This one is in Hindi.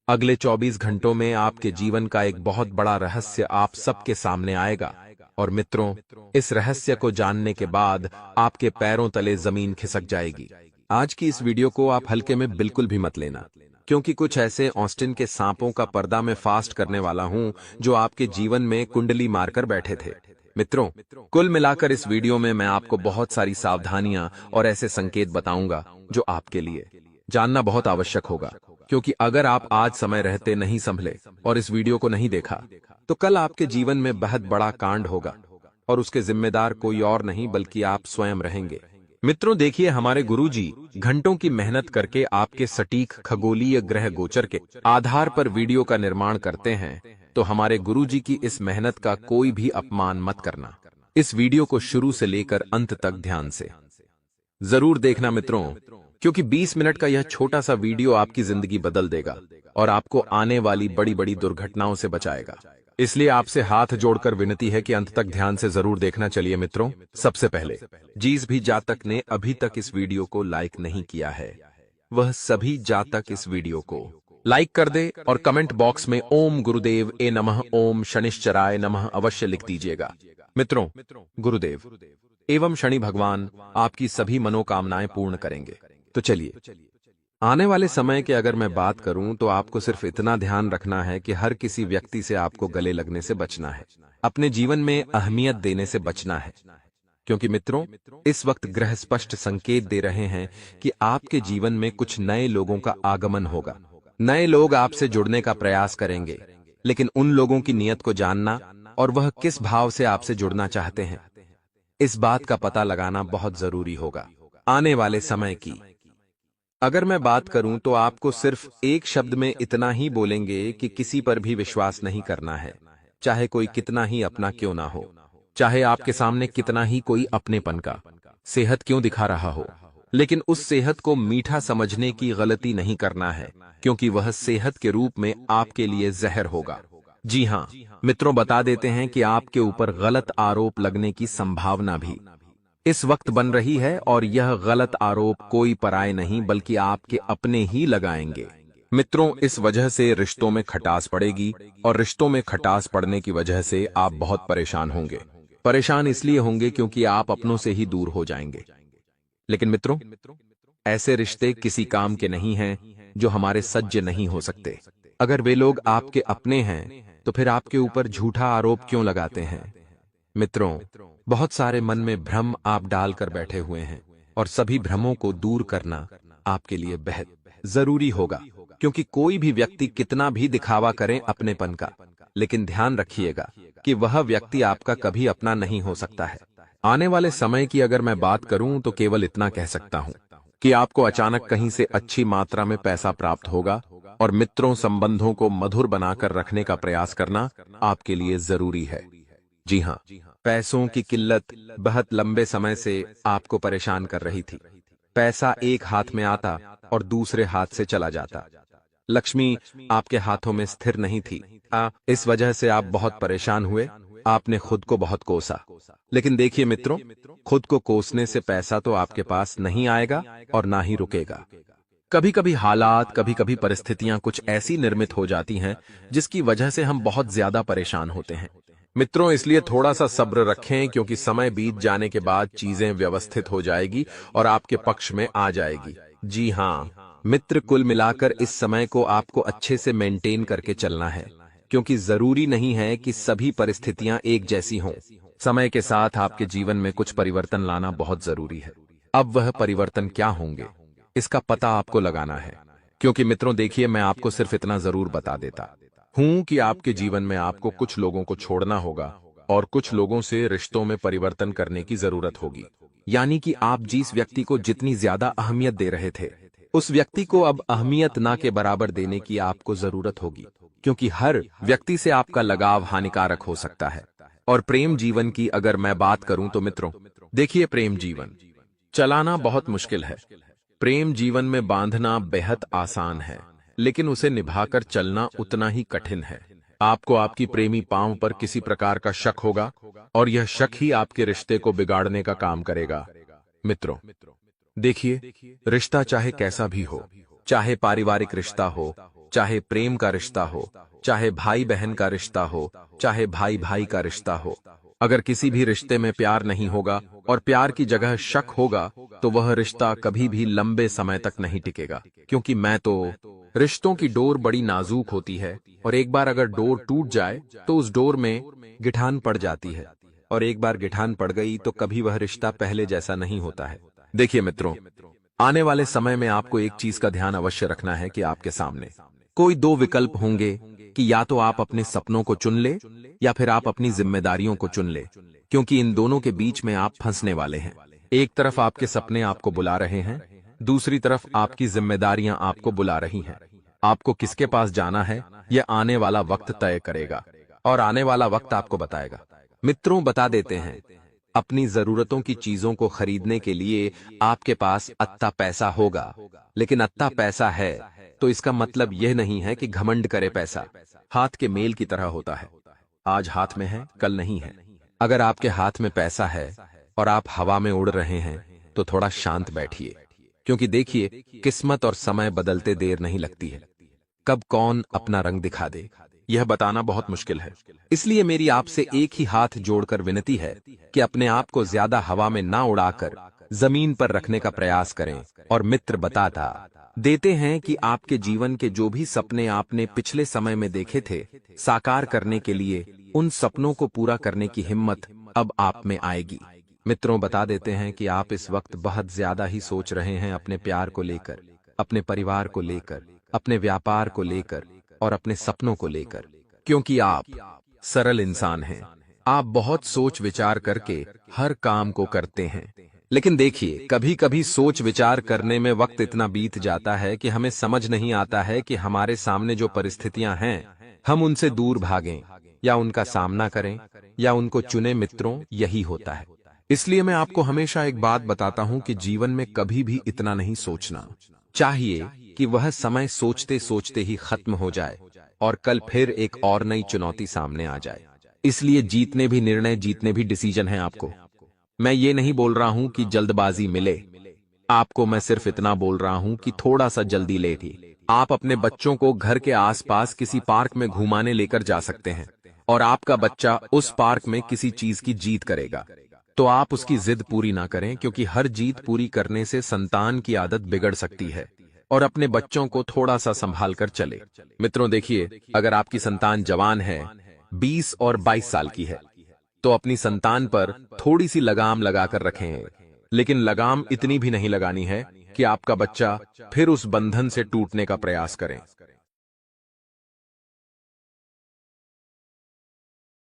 अगले 24 घंटों में आपके जीवन का एक बहुत बड़ा रहस्य आप सबके सामने आएगा। और मित्रों, इस रहस्य को जानने के बाद आपके पैरों तले जमीन खिसक जाएगी। आज की इस वीडियो को आप हल्के में बिल्कुल भी मत लेना, क्योंकि कुछ ऐसे ऑस्टिन के सांपों का पर्दा मैं फास्ट करने वाला हूं जो आपके जीवन में कुंडली मारकर बैठे थे। मित्रों, कुल मिलाकर इस वीडियो में मैं आपको बहुत सारी सावधानियां और ऐसे संकेत बताऊंगा जो आपके लिए जानना बहुत आवश्यक होगा, क्योंकि अगर आप आज समय रहते नहीं संभले और इस वीडियो को नहीं देखा तो कल आपके जीवन में बहुत बड़ा कांड होगा और उसके जिम्मेदार कोई और नहीं बल्कि आप स्वयं रहेंगे। मित्रों देखिए, हमारे गुरुजी घंटों की मेहनत करके आपके सटीक खगोलीय ग्रह गोचर के आधार पर वीडियो का निर्माण करते हैं, तो हमारे गुरुजी की इस मेहनत का कोई भी अपमान मत करना। इस वीडियो को शुरू से लेकर अंत तक ध्यान से जरूर देखना मित्रों, क्योंकि 20 मिनट का यह छोटा सा वीडियो आपकी जिंदगी बदल देगा और आपको आने वाली बड़ी बड़ी दुर्घटनाओं से बचाएगा। इसलिए आपसे हाथ जोड़कर विनती है कि अंत तक ध्यान से जरूर देखना। चलिए मित्रों, सबसे पहले जिस भी जातक ने अभी तक इस वीडियो को लाइक नहीं किया है, वह सभी जातक इस वीडियो को लाइक कर दे और कमेंट बॉक्स में ओम गुरुदेव ए नमः, ओम शनिश्चराय नमः अवश्य लिख दीजिएगा। मित्रों, गुरुदेव एवं शनि भगवान आपकी सभी मनोकामनाएं पूर्ण करेंगे। तो चलिए, आने वाले समय की अगर मैं बात करूं तो आपको सिर्फ इतना ध्यान रखना है कि हर किसी व्यक्ति से आपको गले लगने से बचना है, अपने जीवन में अहमियत देने से बचना है, क्योंकि मित्रों इस वक्त ग्रह स्पष्ट संकेत दे रहे हैं कि आपके जीवन में कुछ नए लोगों का आगमन होगा। नए लोग आपसे जुड़ने का प्रयास करेंगे, लेकिन उन लोगों की नीयत को जानना और वह किस भाव से आपसे जुड़ना चाहते हैं, इस बात का पता लगाना बहुत जरूरी होगा। आने वाले समय की अगर मैं बात करूं तो आपको सिर्फ एक शब्द में इतना ही बोलेंगे कि किसी पर भी विश्वास नहीं करना है, चाहे कोई कितना ही अपना क्यों ना हो, चाहे आपके सामने कितना ही कोई अपनेपन का सेहत क्यों दिखा रहा हो, लेकिन उस सेहत को मीठा समझने की गलती नहीं करना है, क्योंकि वह सेहत के रूप में आपके लिए जहर होगा। जी हाँ मित्रों, बता देते हैं कि आपके ऊपर गलत आरोप लगने की संभावना भी इस वक्त बन रही है, और यह गलत आरोप कोई पराये नहीं बल्कि आपके अपने ही लगाएंगे। मित्रों, इस वजह से रिश्तों में खटास पड़ेगी, और रिश्तों में खटास पड़ने की वजह से आप बहुत परेशान होंगे। परेशान इसलिए होंगे क्योंकि आप अपनों से ही दूर हो जाएंगे। लेकिन मित्रों, ऐसे रिश्ते किसी काम के नहीं हैं जो हमारे सज्ज नहीं हो सकते। अगर वे लोग आपके अपने हैं तो फिर आपके ऊपर झूठा आरोप क्यों लगाते हैं? मित्रों, बहुत सारे मन में भ्रम आप डालकर बैठे हुए हैं, और सभी भ्रमों को दूर करना आपके लिए बेहद जरूरी होगा, क्योंकि कोई भी व्यक्ति कितना भी दिखावा करे अपनेपन का, लेकिन ध्यान रखिएगा कि वह व्यक्ति आपका कभी अपना नहीं हो सकता है। आने वाले समय की अगर मैं बात करूं तो केवल इतना कह सकता हूं कि आपको अचानक कहीं से अच्छी मात्रा में पैसा प्राप्त होगा, और मित्रों संबंधों को मधुर बनाकर रखने का प्रयास करना आपके लिए जरूरी है। जी हाँ, पैसों की किल्लत बहुत लंबे समय से आपको परेशान कर रही थी। पैसा एक हाथ में आता और दूसरे हाथ से चला जाता। लक्ष्मी आपके हाथों में स्थिर नहीं थी। इस वजह से आप बहुत परेशान हुए। आपने खुद को बहुत कोसा। लेकिन देखिए मित्रों, खुद को कोसने से पैसा तो आपके पास नहीं आएगा और ना ही रुकेगा। कभी कभी हालात, कभी कभी परिस्थितियां कुछ ऐसी निर्मित हो जाती हैं जिसकी वजह से हम बहुत ज्यादा परेशान होते हैं। मित्रों, इसलिए थोड़ा सा सब्र रखें, क्योंकि समय बीत जाने के बाद चीजें व्यवस्थित हो जाएगी और आपके पक्ष में आ जाएगी। जी हाँ मित्र, कुल मिलाकर इस समय को आपको अच्छे से मेंटेन करके चलना है, क्योंकि जरूरी नहीं है कि सभी परिस्थितियां एक जैसी हों। समय के साथ आपके जीवन में कुछ परिवर्तन लाना बहुत जरूरी है। अब वह परिवर्तन क्या होंगे, इसका पता आपको लगाना है, क्योंकि मित्रों देखिए, मैं आपको सिर्फ इतना जरूर बता देता हूं कि आपके जीवन में आपको कुछ लोगों को छोड़ना होगा और कुछ लोगों से रिश्तों में परिवर्तन करने की जरूरत होगी। यानी कि आप जिस व्यक्ति को जितनी ज्यादा अहमियत दे रहे थे, उस व्यक्ति को अब अहमियत ना के बराबर देने की आपको जरूरत होगी, क्योंकि हर व्यक्ति से आपका लगाव हानिकारक हो सकता है। और प्रेम जीवन की अगर मैं बात करूं तो मित्रों देखिए, प्रेम जीवन चलाना बहुत मुश्किल है। प्रेम जीवन में बांधना बेहद आसान है, लेकिन उसे निभाकर चलना उतना ही कठिन है। आपको आपकी प्रेमी पांव पर किसी प्रकार का शक होगा, और यह शक ही आपके रिश्ते को बिगाड़ने का काम करेगा। मित्रों देखिए, रिश्ता चाहे कैसा भी हो, चाहे पारिवारिक रिश्ता हो चाहे प्रेम का रिश्ता हो, चाहे भाई बहन का रिश्ता हो, चाहे भाई भाई का रिश्ता हो। अगर किसी भी रिश्ते में प्यार नहीं होगा और प्यार की जगह शक होगा, तो वह रिश्ता कभी भी लंबे समय तक नहीं टिकेगा। क्योंकि रिश्तों की डोर बड़ी नाजुक होती है, और एक बार अगर डोर टूट जाए तो उस डोर में गिठान पड़ जाती है, और एक बार गिठान पड़ गई तो कभी वह रिश्ता पहले जैसा नहीं होता है। देखिए मित्रों, आने वाले समय में आपको एक चीज का ध्यान अवश्य रखना है कि आपके सामने कोई दो विकल्प होंगे, कि या तो आप अपने सपनों को चुन ले या फिर आप अपनी जिम्मेदारियों को चुन ले। क्योंकि इन दोनों के बीच में आप फंसने वाले हैं। एक तरफ आपके सपने आपको बुला रहे हैं, दूसरी तरफ आपकी जिम्मेदारियां आपको बुला रही हैं। आपको किसके पास जाना है, यह आने वाला वक्त तय करेगा, और आने वाला वक्त आपको बताएगा। मित्रों, बता देते हैं, अपनी जरूरतों की चीजों को खरीदने के लिए आपके पास अत्ता पैसा होगा, लेकिन अत्ता पैसा है तो इसका मतलब यह नहीं है कि घमंड करे। पैसा हाथ के मेल की तरह होता है, आज हाथ में है, कल नहीं है। अगर आपके हाथ में पैसा है और आप हवा में उड़ रहे हैं, तो थोड़ा शांत बैठिए, क्योंकि देखिए, किस्मत और समय बदलते देर नहीं लगती है। कब कौन अपना रंग दिखा दे, यह बताना बहुत मुश्किल है। इसलिए मेरी आपसे एक ही हाथ जोड़कर विनती है कि अपने आप को ज्यादा हवा में ना उड़ाकर जमीन पर रखने का प्रयास करें। और मित्र, बताता देते हैं कि आपके जीवन के जो भी सपने आपने पिछले समय में देखे थे, साकार करने के लिए उन सपनों को पूरा करने की हिम्मत अब आप में आएगी। मित्रों, बता देते हैं कि आप इस वक्त बहुत ज्यादा ही सोच रहे हैं अपने प्यार को लेकर, अपने परिवार को लेकर, अपने व्यापार को लेकर और अपने सपनों को लेकर। क्योंकि आप सरल इंसान हैं, आप बहुत सोच विचार करके हर काम को करते हैं। लेकिन देखिए, कभी कभी सोच विचार करने में वक्त इतना बीत जाता है कि हमें समझ नहीं आता है कि हमारे सामने जो परिस्थितियां हैं, हम उनसे दूर भागें या उनका सामना करें या उनको चुने। मित्रों, यही होता है। इसलिए मैं आपको हमेशा एक बात बताता हूं कि जीवन में कभी भी इतना नहीं सोचना चाहिए कि वह समय सोचते सोचते ही खत्म हो जाए और कल फिर एक और नई चुनौती सामने आ जाए। इसलिए जीतने भी निर्णय, जीतने भी डिसीजन है आपको। मैं ये नहीं बोल रहा हूं कि जल्दबाजी मिले आपको, मैं सिर्फ इतना बोल रहा हूं कि थोड़ा सा जल्दी लेट। आप अपने बच्चों को घर के आसपास किसी पार्क में घुमाने लेकर जा सकते हैं, और आपका बच्चा उस पार्क में किसी चीज की जीत करेगा, तो आप उसकी जिद पूरी ना करें, क्योंकि हर जीत पूरी करने से संतान की आदत बिगड़ सकती है। और अपने बच्चों को थोड़ा सा संभाल कर चले। मित्रों देखिए, अगर आपकी संतान जवान है, 20 और 22 साल की है, तो अपनी संतान पर थोड़ी सी लगाम लगाकर रखें। लेकिन लगाम इतनी भी नहीं लगानी है कि आपका बच्चा फिर उस बंधन से टूटने का प्रयास करे।